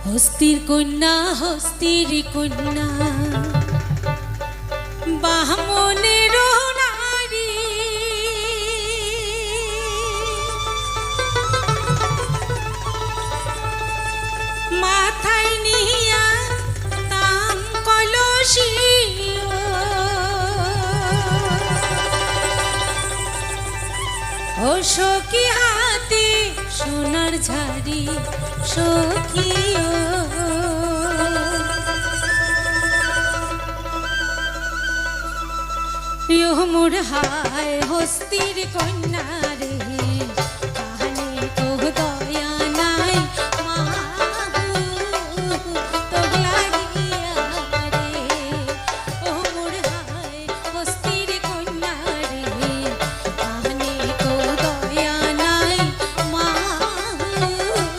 হস্তির কন্যা হস্তির কন্যা বামনের নারী মাথায় নিয়া তাম কলসি ও সখী হাতে সোনার ঝাড়ি সখী মোর হায় হস্তির কন্যা রে কাহানে কো দয়া নাই মাগো তোর লাগিয়া রে ও মোর হায় হস্তির কন্যা রে কাহানে কো দয়া নাই মাগো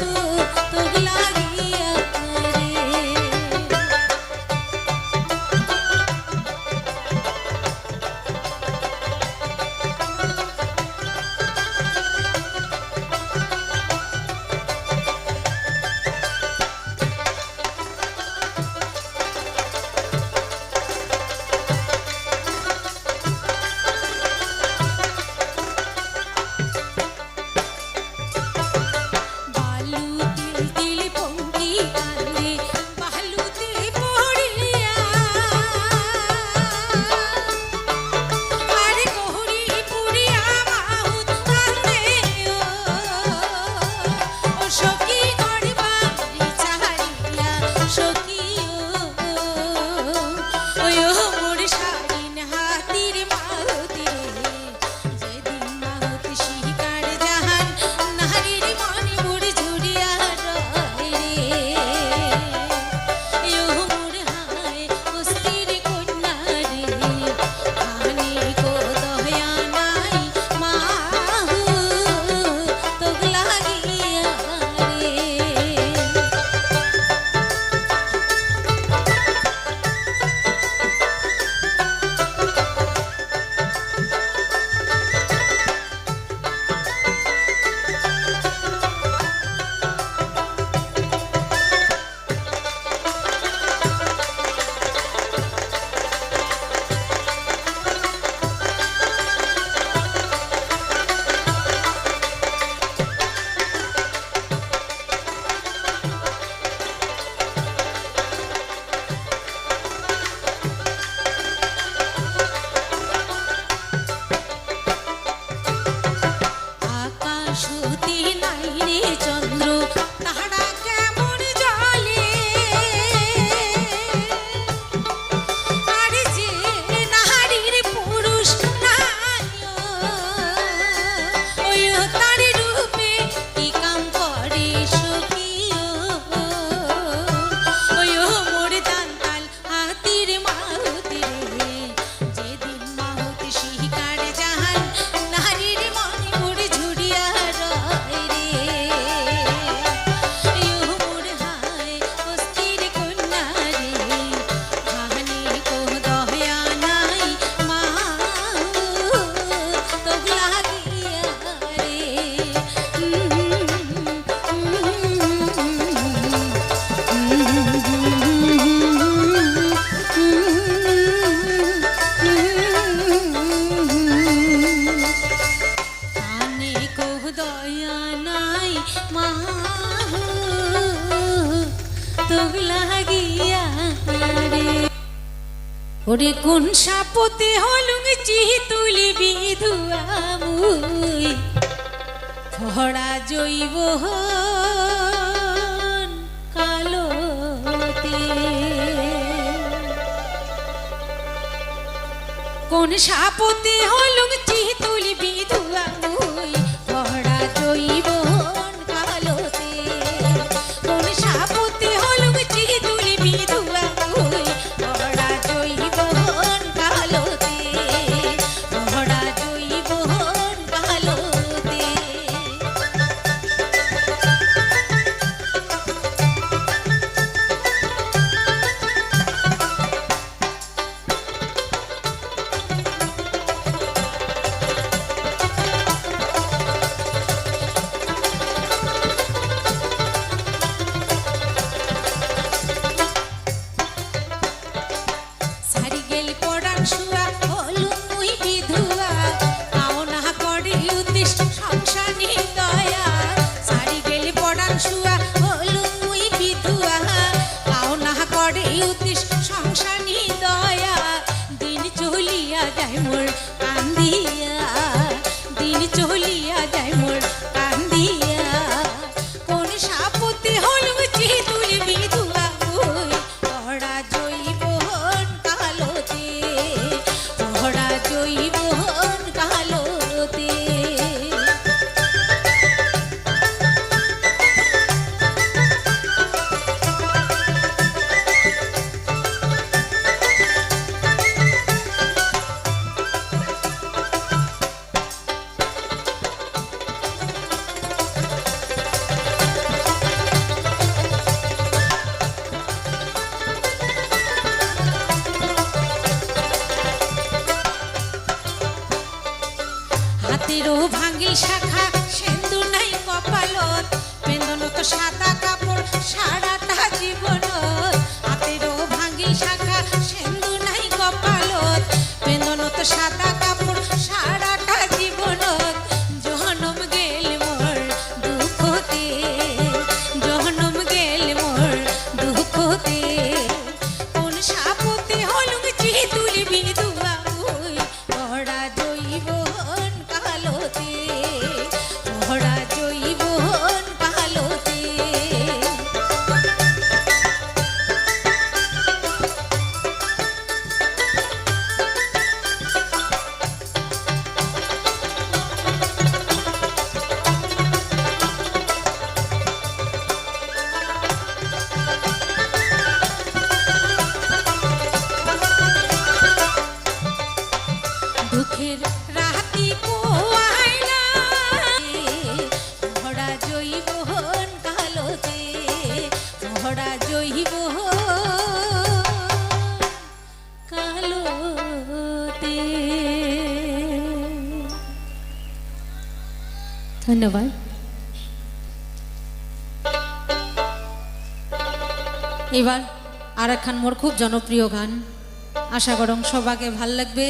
তোর লাগিয়া রে ওরে কোন সাপতে হলুং চিতুলি বিধুয়া মুই ফড়া জৈব কালোতে কোন সাপতে হলুং চিতুলি বিধুয়া মুই ফড়া জৈব কালোতে কোন সাপতে হলুং চিতুলি বিধুয়া মুই ফড়া জৈব কালোতে ফড়া জৈব কালোতে ধন্যবাদ। এবার আর একখান মোর খুব জনপ্রিয় গান, আশা করং সবাকে ভাল লাগবে।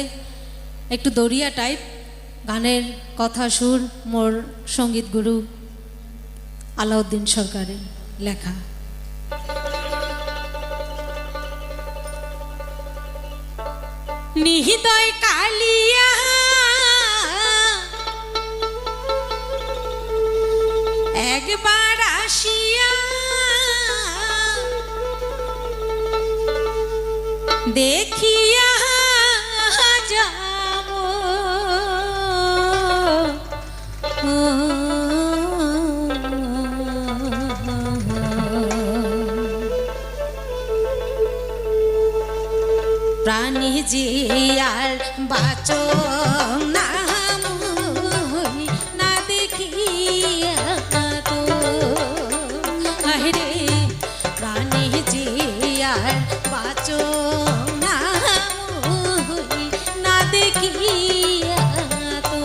একটু দরিয়া টাইপ গানের কথা সুর মোর সঙ্গীত গুরু আলাউদ্দিন সরকারের লেখা। নিহিতয় কালিয়া একবার আসিয়া দেখিয়া যাব প্রাণী যে আর বাঁচো না না দেখিয়া তো আরে প্রাণী যে আর বাঁচো না না দেখিয়া তো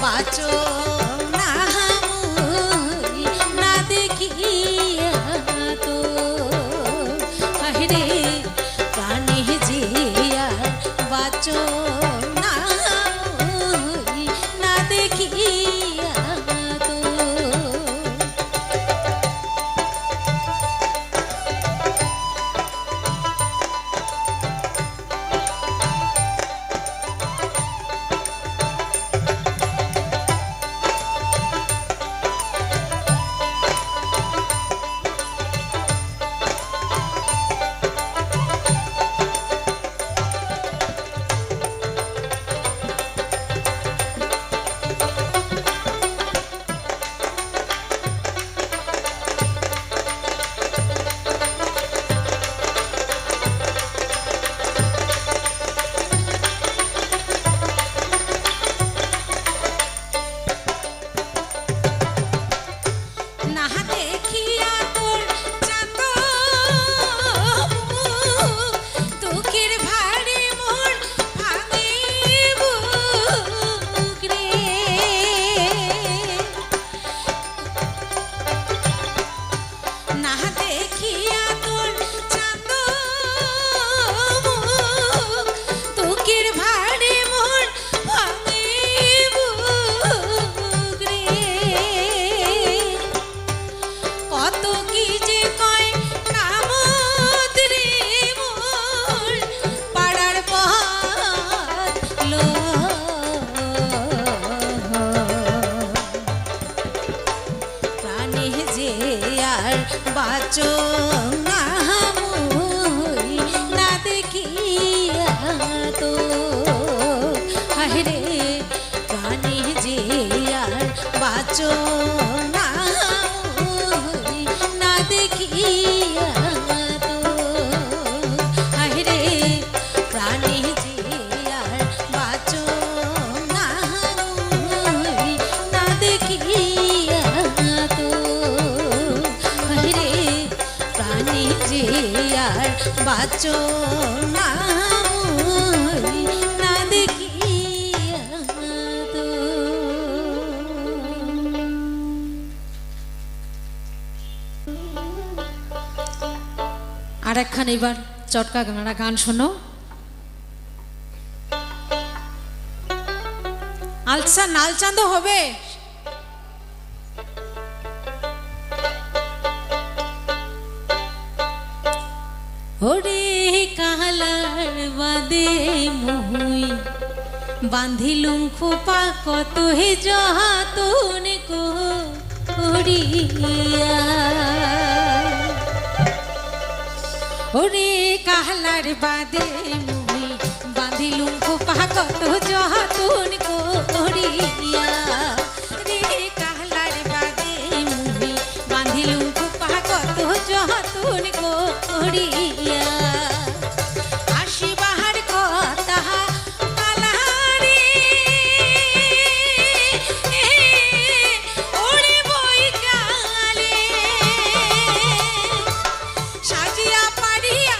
বাঁচো না না দেখিয়া তো আরে প্রাণী যে আর বাঁচো না না দেখিয়া তো বাঁচো না না দেখিয়া তো আরে প্রাণী যে আর বাঁচো না না দেখিয়া তো আরে প্রাণী যে আর বাঁচো না না দেখিয়া তো প্রাণী যে আর বাঁচো না না দেখিয়া তো আর একখান এবার চটকা গাঁড়া গান শোনো। আলসা নালচাঁদ হবে। ওরে কাহালার বাদে মুই বাঁধিলুম খোপা কত হে যতন করিয়া। ওরে কাহালার বাদে মুই বাঁধিলুম খোপা কত যতন করিয়া। রে কাহালার বাদে মুই বাঁধিলুম খোপা কত যতন করিয়া। আসি বাহার কথা কালারে ওরে বই কালে সাজিয়া পারিয়া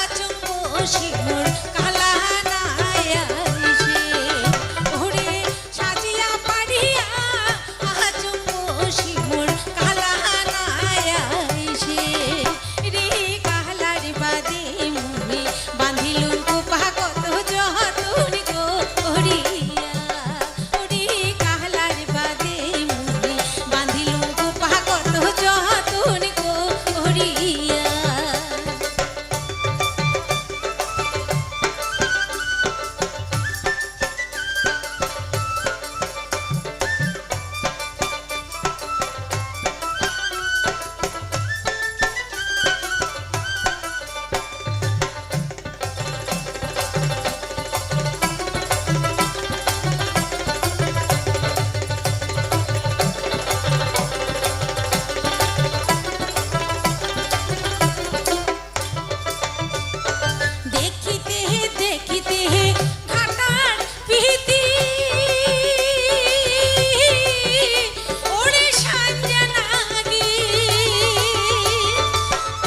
আচম্ব শিমুর কালা নায়াইছে। ওরে সাজিয়া পারিয়া আচম্ব শিমুর কালা নায়াইছে। রে কাহলার বাদে মুই বাঁধিলুম খোপা কত যতন করিয়া। ওরে কাহলার বাদে মুই বাঁধিলুম খোপা কত যতন করিয়া। দেখিতে দেখিতে ঘাটার পিতি ওরে সাঞ্জনাগি।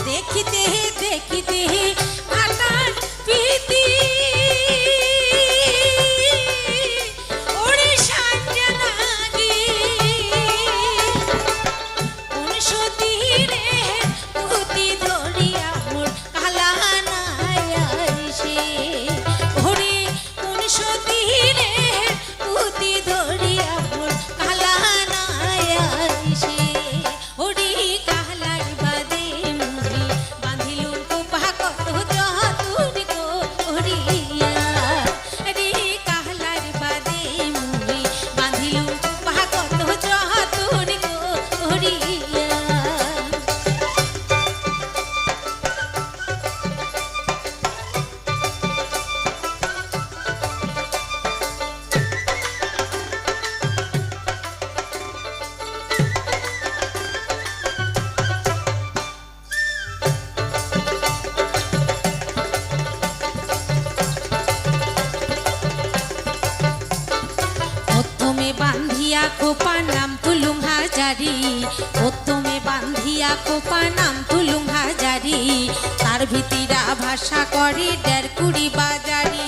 দেখিতে দেখিতে ঘাটার পিতি ওরে সাঞ্জনাগি। কোন সতীরে পুঁতি ধরিয়া মোর কালা নায়াইছে। ওরে কোন সতীরে পুঁতি ধরিয়া মোর কালা নায়াইছে। ওরে কাহলার বাদে মুই বাঁধিলুম খোপা কত যতন করিয়া। রে কাহলার বাদে মুই বাঁধিলুম খোপা কত যতন করিয়া। প্রথমে বান্ধিয়া খোপা নাম তুলুম হাজারি। প্রথমে বান্ধিয়া খোপা নাম তুলুম হাজারি। তার ভিতিরা ভাষা করে দেড় কুড়ি বাজারি।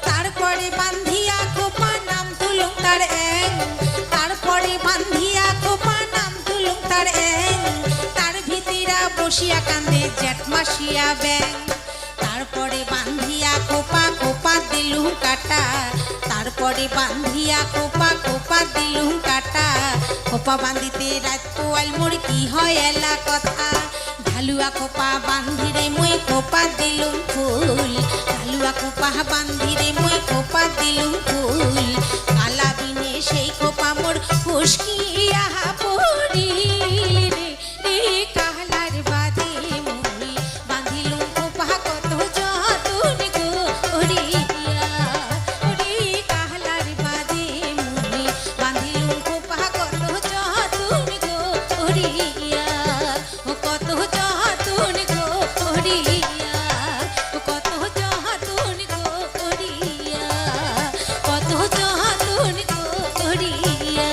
তারপরে বান্ধিয়া খোপা নাম তুলুম তার এং। তারপরে বান্ধিয়া খোপা নাম তুলুম তার এং। তার ভিতিরা বসিয়া কান্দে জ্যাঠমাসিয়া ব্যাং। তারপরে বান্ধিয়া খোপা খোপা দিলুম কাটা। তারপরে বান্ধিয়া খোপা খোপা দিলুম কাটা। খোপা বান্ধিতে রাত পোয়াল মোর কি হয় এলা কথা। ঢালুয়া খোপা বান্ধিরে মই খোপা দিলুম ফুল। ঢালুয়া খোপা বান্ধিরে মই খোপা দিলুম ফুল। কালা বিনে সেই খোপা মোর খুশকিয়া পড়িল। রে কাহলার বাদে মুই বাঁধিলুম খোপা কত যতন করিয়া। ওরে কাহলার বাদে মুই বাঁধিলুম খোপা কত যতন করিয়া। ও কত যতন করিয়া। ও কত যতন করিয়া। কত যতন করিয়া।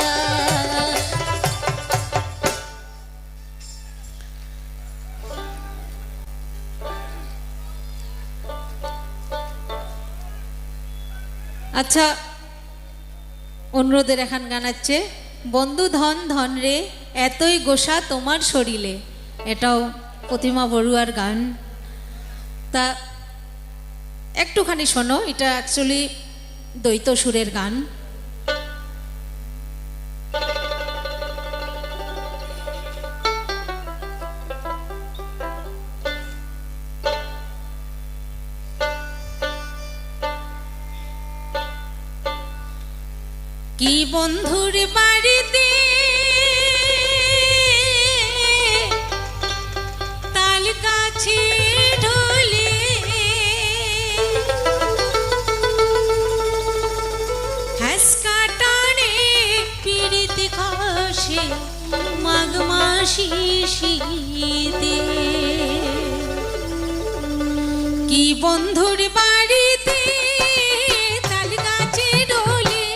আচ্ছা, অনুরোধের এখন গান আছে, বন্ধু ধন ধন রে এতই গোসা তোমার শরীরে। এটাও প্রতিমা বড়ুয়ার গান। তা একটুখানি শোনো, এটা অ্যাকচুয়ালি দ্বৈত সুরের গান। কি বন্ধুর বাড়িতে তাল গাছে ঢোলে, হাসকা টানে পিড়িতে খসে মাঘ মাসি শীতে। কি বন্ধুর বাড়িতে তাল গাছে ঢোলে,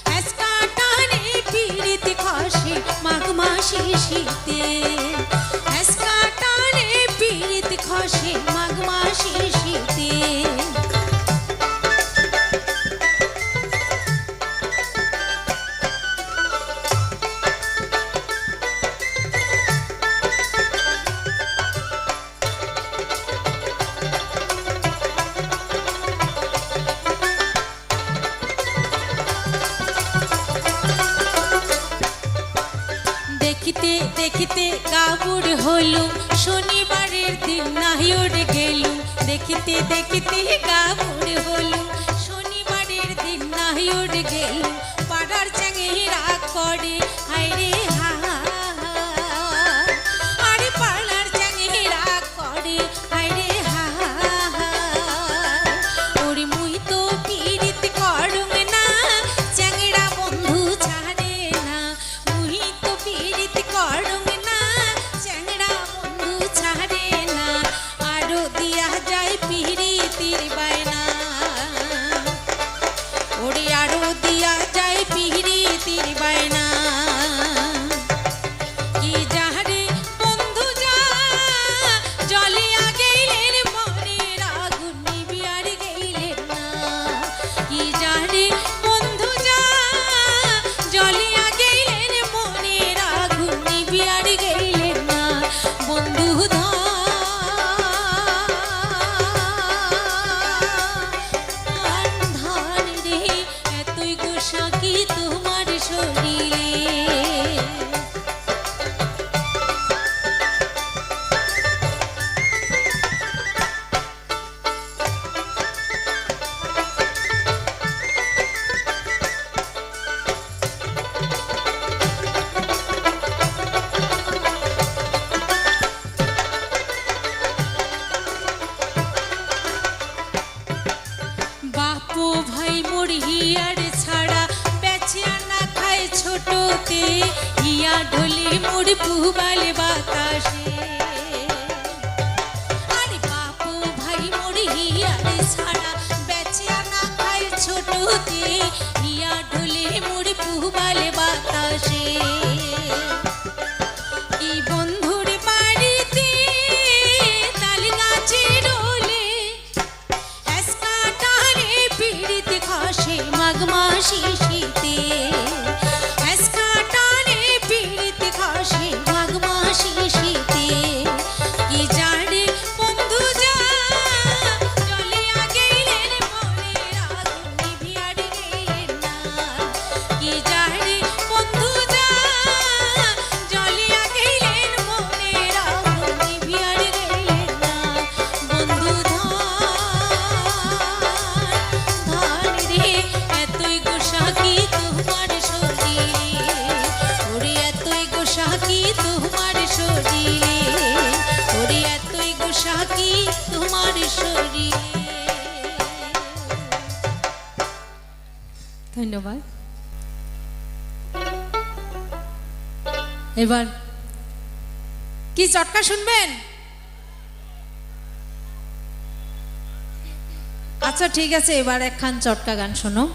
হাসকা টানে পিড়িতে খসে মাঘ মাসি শীতে। হাসকা টানে পিড়িতে খসে মাঘ মাসি শীতে। দেখিতে দেখিতে কাবুর হলুম, শনিবারের দিন নাহিওর গেলুম। দেখিতে দেখিতে কাবুর হলুম, শনিবারের দিন নাহিওর গেলুম। পাড়ার চ্যাঙেরা করে হায়রে হা, আরে পাড়ার চ্যাঙেরা করে হায়রে হা। ওরে মুই তো পিড়িত করুম না, চ্যাঙেরা বন্ধু ছাড়ে না। মুই তো পিড়িত করুম না, চ্যাংড়া বন্ধু ছাড়ে না। আরো দিয়া যায় পিড়িতির বায়না, ওরে আরো দিয়া যায় পিড়িতির বায়না। কি যাহারে বন্ধু যা জলিয়া গেলেন, মনের আগুন নিবিয়ার গেলেন না। কি যাহারে বন্ধু যা জলিয়া গেলেন, মনের আগুন নিবিয়ার গেলেন না। বন্ধু ধন ধন রে, এতই গোসা কি তোমার শরীরে। বাপু ভাই মোর হিয়ার ছাড়া বেচিয়া না খায় ছোটতে। হিয়া ঢোলে মোর পুবাল বাতাসে, আরে বাপু ভাই মোর হিয়ার ছাড়া বেচিয়া না খায় ছোটতে। হিয়া ঢোলে মোর পুবাল বাতাসে। কি বন্ধুর বাড়িতে তাল গাছে ঢোলে, হাসকা টানে পিড়িতে খসে মাঘ মাসি শীতে। হাসকা টানে পিড়িতে খসে মাঘ মাসি শীতে। কি জানে বন্ধু যা জলিয়া গেলেন, মনের আগুন নিভিয়ার গেলেন না। কি জানে বন্ধু যা জলিয়া গেলেন, মনের আগুন নিভিয়ার গেলেন না। বন্ধু ধন ধন রে, এতই গোসা কি তোমার শরীরে। ওরে এতই গোসা কি তোমার শরীরে, ওরে এতই গোসা কি তোমার শরীরে। ধন্যবাদ। এবার কি চটকা শুনবেন? আচ্ছা ঠিক আছে, এবার একখান চটকা গান শোনো।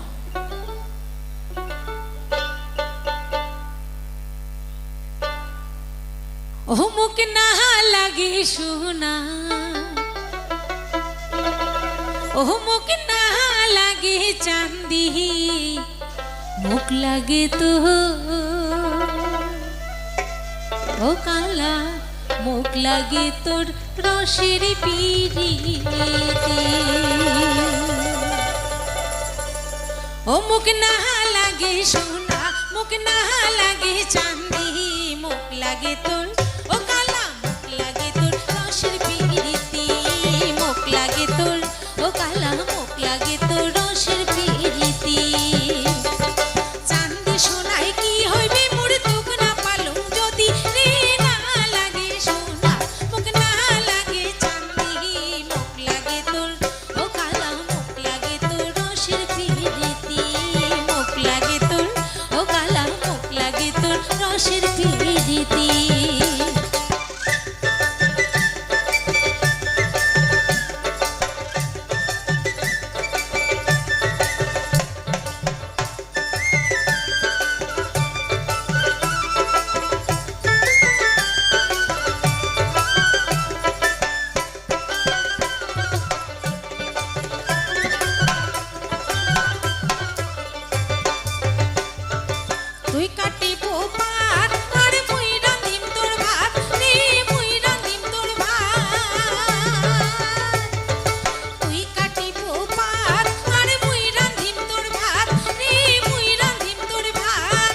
ও মুখ না লাগে সোনা, ও মুখ না লাগে চাঁদি, মুখ লাগে তো ও কালা মুখ লাগে তোর রসের পিড়িতে ও মুখ না লাগে সোনা মুখ না লাগে চাঁদি মুখ লাগে তোর ও কালা মুখ লাগে তোর রসের পিড়িতে মুখ লাগে তোর ও কালা মুখ লাগে তোর রসের পিড়িতে চাঁদি সোনায় কি হইবে মোর তোক না পালুম যদি রে না লাগে সোনা মুখ না লাগে চাঁদি মুখ লাগে তোর ও কালা মুখ লাগে তোর রসের পিড়িতে মুখ লাগে তোর ও কালা মুখ লাগে তোর রসের পিড়িতে তুই কাটিব পাত আর মুই রাঁধিম তোর ভাত রে মুই রাঁধিম তোর ভাত তুই কাটিব পাত আর মুই রাঁধিম তোর ভাত রে মুই রাঁধিম তোর ভাত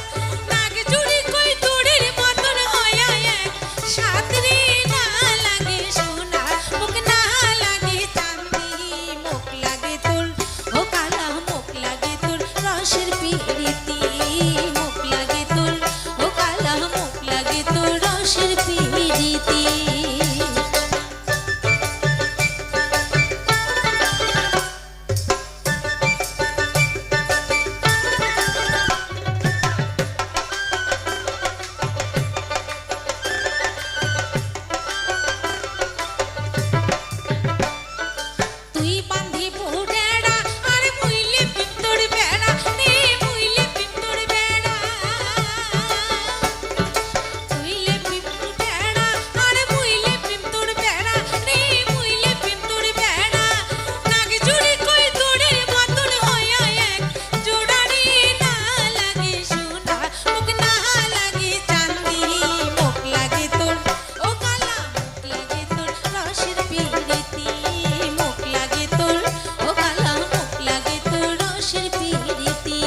নাগ জুড়ি কই তোড়ের মতন হয়া এক সাত রে না লাগে সোনা মুখ না লাগে চাঁদি মুখ লাগে তোর ও কালা মুখ লাগে তোর রসের পিড়িতে মুখ লাগে তোর ও কালা মুখ লাগে তোর রসের পিড়িতে তুই বাঁধিব ডেড়া আর মুই লেপিম তোর বেড়া রে মুই লেপিম তোর বেড়া তুই লেপিম ডেড়া আর মুই লেপিম তোর বেড়া রে মুই লেপিম তোর বেড়া নাগ জুড়ি কই তোড়ের মতন হয়া এক জোড়া রে না লাগে সোনা মুখ না লাগে চাঁদি মুখ লাগে তোর ও কালা মুখ লাগে তোর রসের পিড়িতে মুখ লাগে তোর ও কালা মুখ লাগে তোর রসের পিড়িতে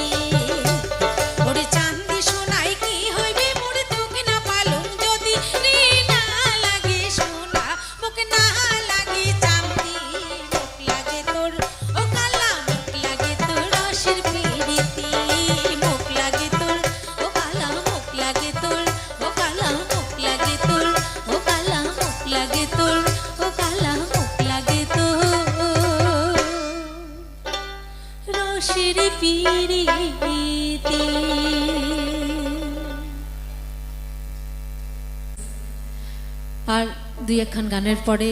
ওরে চাঁদি সোনায় কি হইবে মোর তোকে না পালুম যদি রে না লাগে সোনা মুখ না লাগে চাঁদি মুখ লাগে তোর ও কালা মুখ লাগে তোর রসের পিড়িতে মুখ লাগে তোর ও কালা মুখ লাগে তোর ও কালা মুখ লাগে তোর ও কালা মুখ লাগে তোর ও কালা মুখ লাগে তোর রসের পিড়িতে আর দুই একখান গানের পরে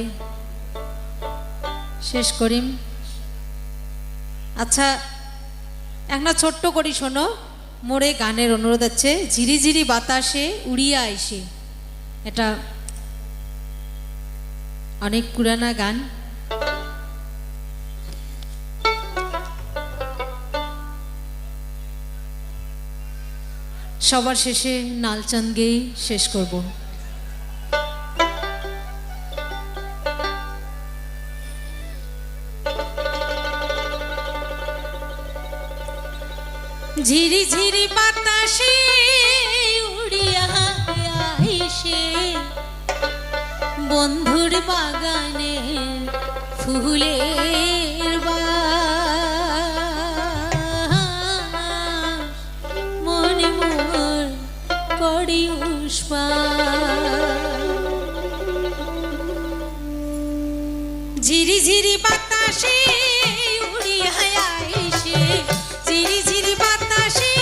শেষ করিম আচ্ছা একটা ছোট্ট করি শোনো মোরে গানের অনুরোধ আছে ঝিরি ঝিরি বাতাসে উড়িয়া আইসে এটা অনেক পুরানা গান সবার শেষে নালচাঁদ গেয়ে শেষ করব ঝিরি ঝিরি বাতাসে উড়িয়া আইসে বন্ধুর বাগানে ফুলের মনে মোর করি উষ্পা ঝিরি ঝিরি বাতাসে উড়িয়া আইসে ঝিরি ঝিরি বাতাসে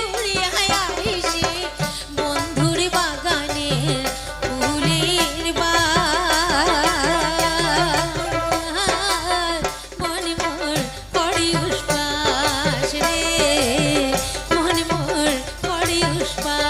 উড়িয়া আইসে বন্ধুর বাগানে ফুলের মনে মোর করি উষ্পাস রে মনে মোর করি উষ্পাস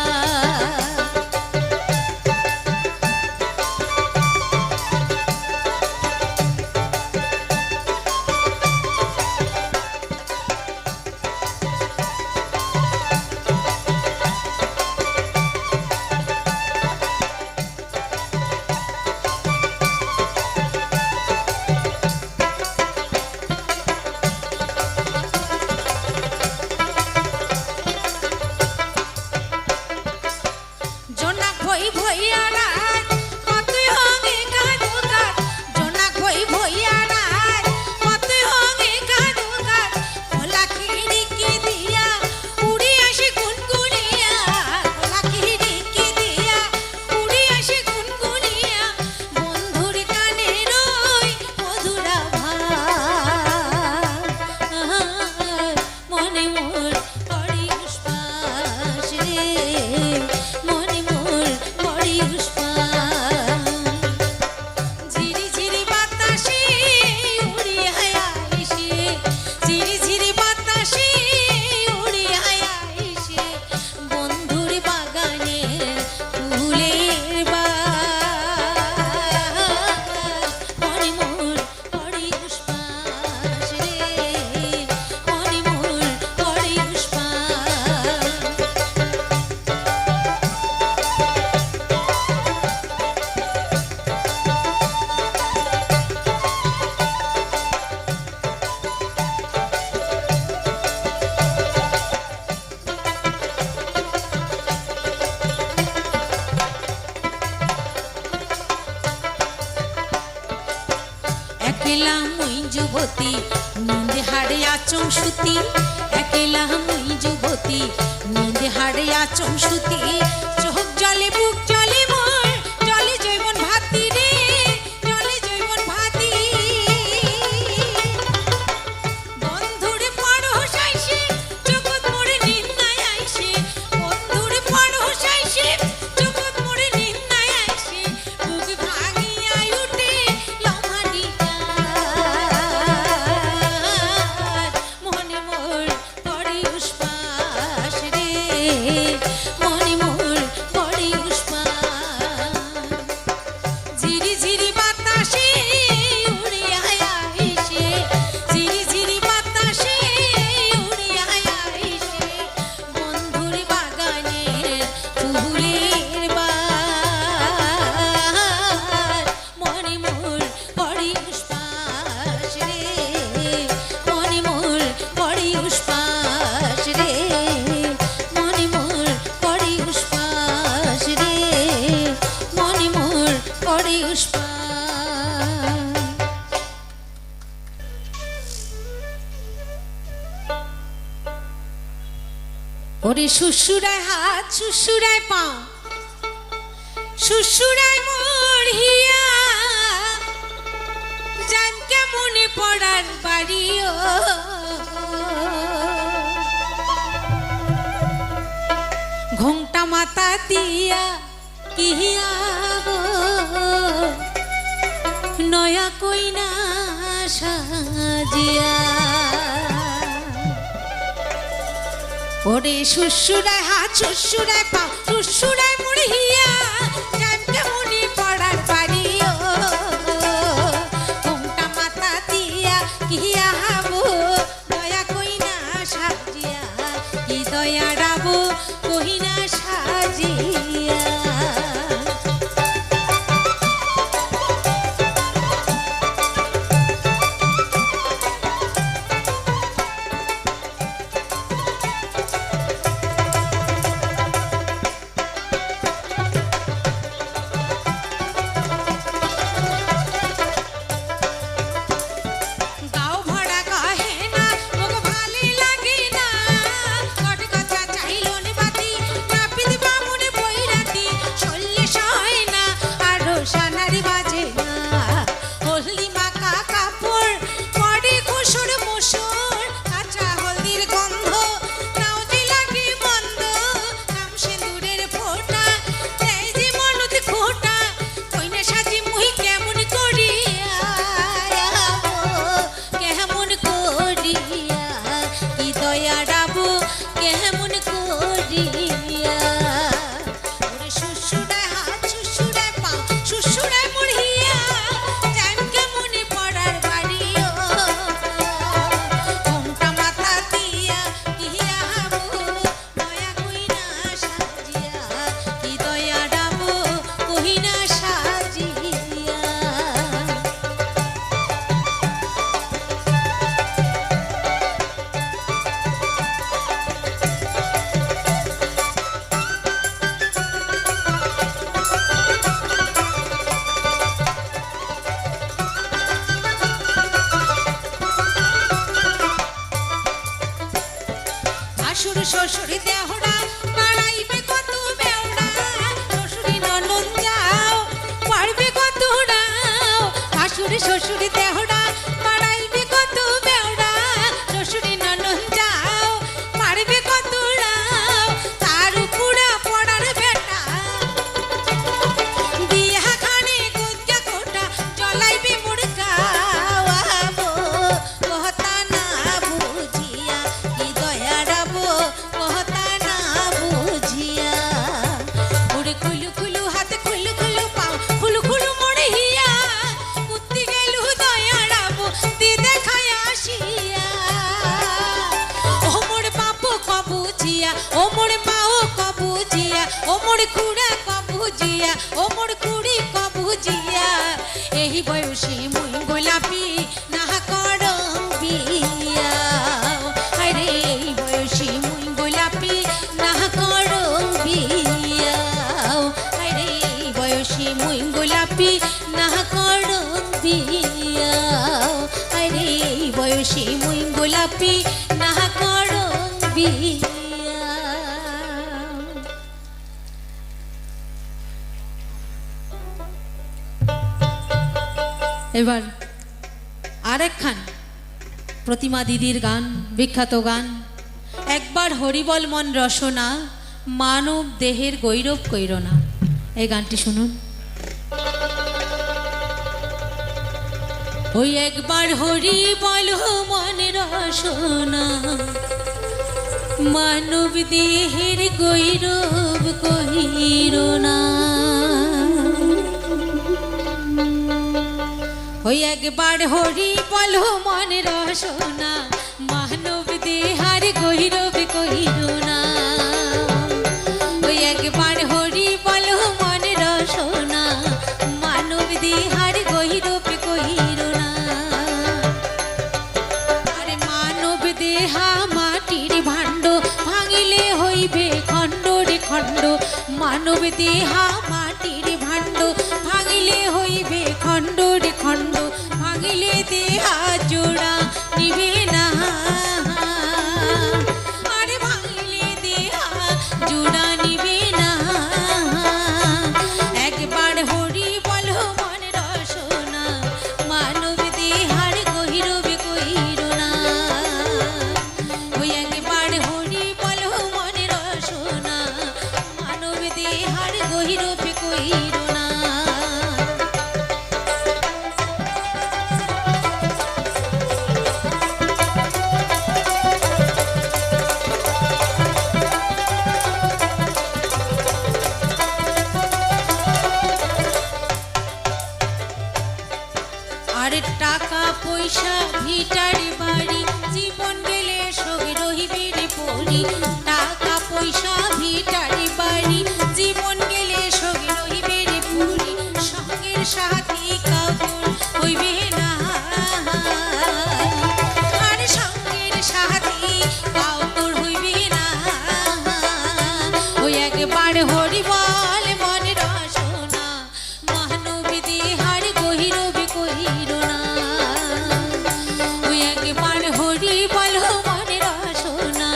একেলা মুই যুবতী নিন্দে হাড়ে আচম সুতি, একেলা মুই যুবতী নিন্দে হাড়ে আচম সুতি, চোখ জলে বুক জলে মোর জলে জৈবন ভাতি রে, জলে জৈবন ভাতি। বন্ধুরে পরশ আইসে জগৎ মোরে নিন্দায় আইসে, বন্ধুরে পরশ আইসে জগৎ মোরে নিন্দায় আইসে, বুক ভাঙিয়া উঠে লম্হানি মনে মোর পড়ে উষ্পাস রে, মনে মোর পড়ে উষ্পাস। ঝিরি ঝিরি বাতাসে উড়িয়া আইসে, ঝিরি ঝিরি বাতাসে উড়িয়া আইসে, বন্ধুর বাগানের ফুলের বার, মনে মোর পড়ে উষ্পাস রে, মনে মোর পড়ে উষ্পাস রে, মনে মোর পড়ে উষ্পাস রে, মনে মোর পড়ে উষ্পাস। ওরে শ্বশুরায় হাত শ্বশুরায় পাও, শ্বশুরায় মোর হিয়া, জান কেমনে পড়ার বাড়িও, ঘোমটা মাথা দিয়া কিহিয়া গো, নয়া কইনা সাজিয়া। ওরে শ্বশুরায় হাত শ্বশুরায় পাও, শ্বশুরায় মুড়িয়া, জান কেমনে পড়ার বাড়িও, ঘোমটা মাথা দিয়া কিহিয়া হাবো, দয়া কইনা সাজিয়া, কি দয়া রাবো কইনা সাজিয়া। গাও ভরা কহে না মোক ভালি লাগে না, কট কথা চাইলন বাতি নাপিত বামুন বৈরাতি, চললে সয় না আরো সানারি বাজে না, হলদি মাখা কাপড় পরে খুশুর মুসুর, কাঁচা হলদির গন্ধ নাও যে লাগে মন্দ, নাম সিঁদুরের ফোঁটা এই যে মনত খোটা, কইনা সাজি মুই কেমন করিয়া আবো, কেমন করিয়া, কি দয়া রাবো কেমন করিয়া। ওরে শ্বশুরায় হাত শ্বশুরায় পাও, শ্বশুরায় মুড়িয়া, জান কেমনে পড়ার বাড়িও, ঘোমটা মাথা দিয়া কিহিয়া হাবো, দয়া কইনা সাজিয়া, কি দয়া রাবো কইনা সাজিয়া। শাশুর শ্বশুর দেহরা বাড়াইবে কত বেওড়া, শ্বশুরি ননদ যাও পারবে কত রাও, শাশুর শ্বশুর দেহরা বাড়াইবে কত বেওড়া, শ্বশুরি ননদ যাও পারবে কত রাও, তার উপরা পড়ার বেটা বিয়া খানে গুজ্জা কোটা জ্বলাইবে মুড়কা আবো, কথা না বুঝিয়া, কি দয়া রাবো কথা না বুঝিয়া। ওরে খুলু খুলু হাতে খুলু খুলু পাও, খুলু খুলু মোড়ে হিয়া, কুত্তি গেলু দয়া রাবো দি দেখায় আসিয়া, ও মোর বাপু কবুঝিয়া, ও মোর মাও কবুঝিয়া, ও মোর খুড়া কবুঝিয়া, ও মোর খুড়ি কবুঝিয়া, এই বয়সী মুই গোলাপি না করম বিয়া, আরে এই বয়সী মুই গোলাপি না করম বিয়া, আরে এই বয়সী মুই গোলাপি গোলাপি না করো বিয়া, আরে এই বয়সে মুই গোলাপি না করো বিয়া। এবার আরেকখান প্রতিমা দিদির গান, বিখ্যাত গান, একবার হরিবল মন রসনা, মানব দেহের গৈরব কইর না। এই গানটি শুনুন। ওই একবার হরিবল মন রসনা, মানব দেহের গৈরব কইর না। ওই একবার হরি বল মন রসনা, মানব দেহার গৈরব কইর না। ওই একবার হরি বল মন রসনা, মানব দেহার গৈরব কইর না। আরে মানব দেহা মাটির ভাণ্ড, ভাঙিলে হইবে খণ্ড রে খণ্ড। মানব দেহা মাটির ভাণ্ড, ভাঙিলে হইবে খণ্ড রে খণ্ড। ভাঙিলে দেহা জোড়া নিবে না, আরে ভাঙিলে দেহা জোড়া নিবে না। একবার হরি বল মন রসনা, মানব দেহার গৈরব কইর না। ওই একবার হরি বল মন রসনা, মানব দেহার গৈরব কইর না। আরে টাকা পয়সা ভিটার বাড়ি, জীবন গেলে সব রহিবে রে পরি। টাকা পয়সা ভিটার বাড়ি, জীবন গেলে সব রহিবে রে পরি। সঙ্গের সাথী কাপড় হইবে না, আরে সঙ্গের সাথী কাপড় হইবে না। ওই একবার হরি বল মন রসনা, মানব দেহার গৈরব কইর না। ওই একবার হরি বল মন রসনা,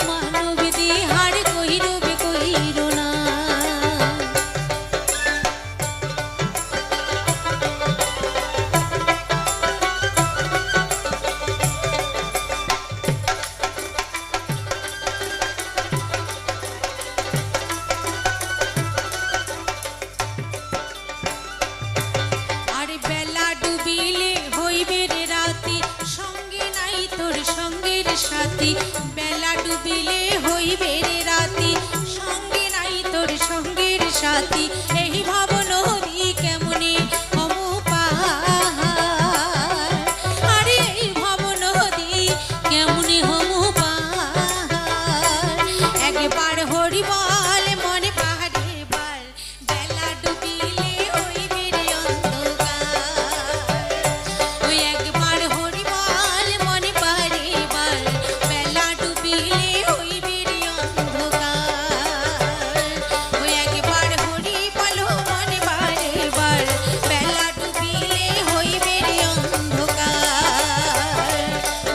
মানব দেহার গৈরব কইর না। আরে বেলা ডুবিলে হইবে রে রাতি, সঙ্গে নাই তোর সঙ্গের সাথী। বেলা ডুবিলে হইবে রে রাতি, সঙ্গে নাই তোর সঙ্গের সাথী। এই ভাব নদী কেমনে হমু পার, আরে এই ভাব নদী কেমনে হমু পার। একবার হরি বল মনে পাহাড়ে বার, বেলা ডুবিলে হইবে রে অন্ধকার। ওই একবার হরি বল মনে পাহাড়ে বার, বেলা ডুবিলে হইবে রে অন্ধকার। ওই একবার হরি বল মনে পাহাড়ে বার, বেলা ডুবিলে হইবে রে অন্ধকার।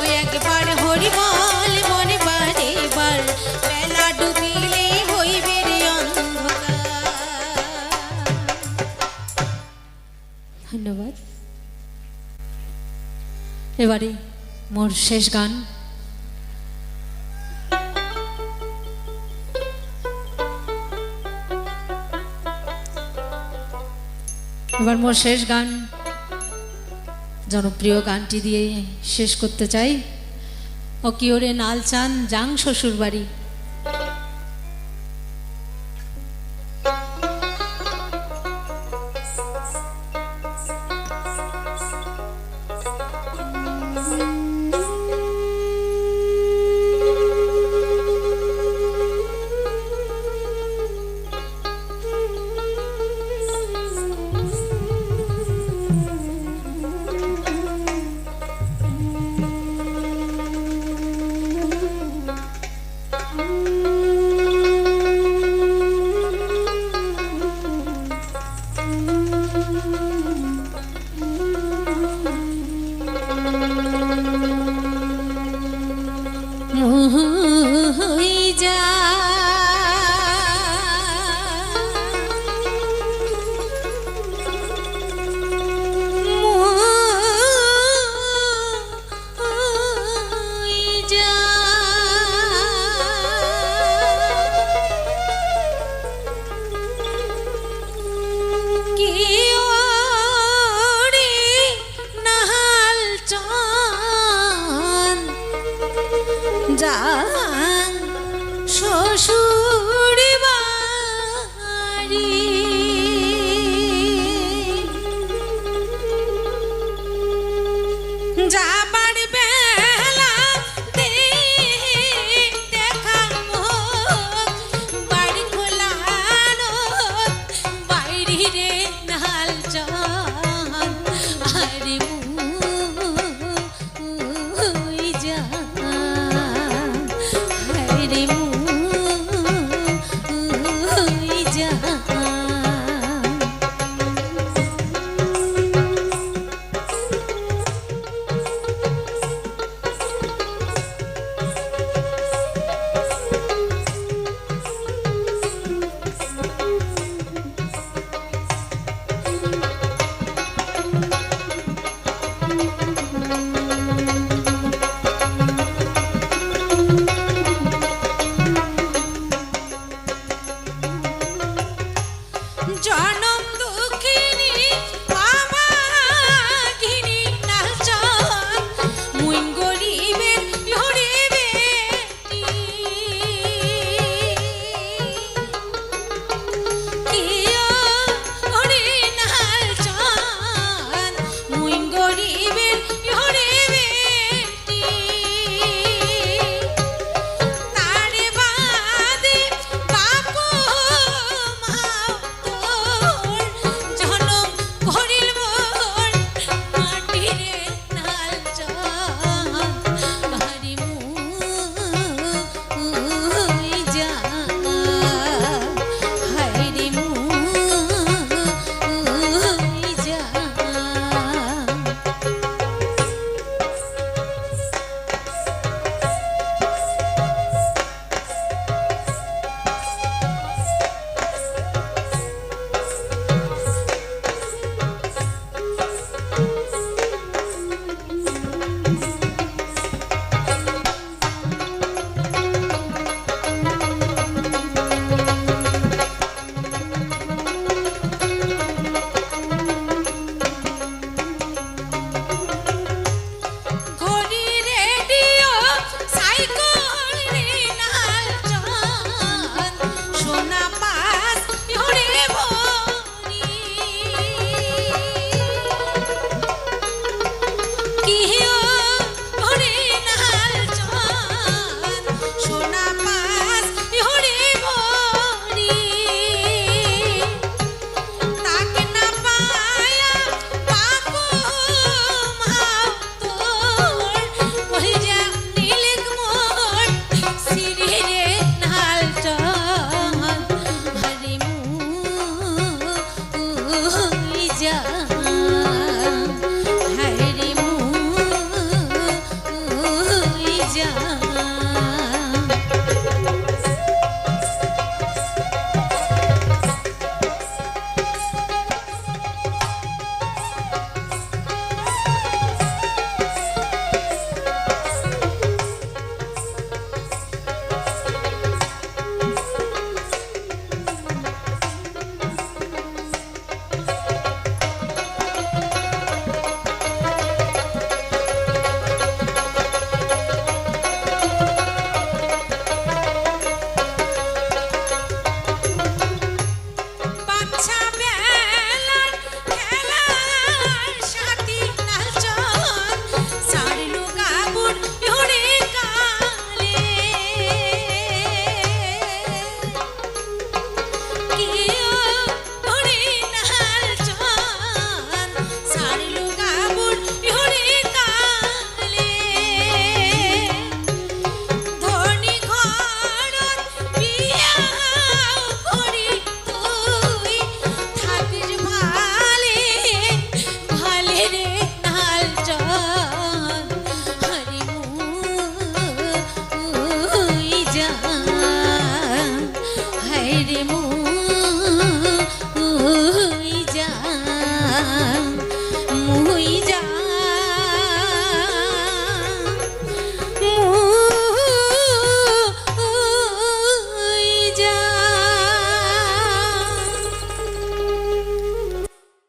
ওই একবার হরি বল মনে পাহাড়ে বার, বেলা ডুবিলে হইবে রে অন্ধকার। ধন্যবাদ। এবারে মোর শেষ গান। এবার মোর শেষ গান, জনপ্রিয় গানটি দিয়ে শেষ করতে চাই। ও কি ওরে নালচান যাং শ্বশুর বাড়ি।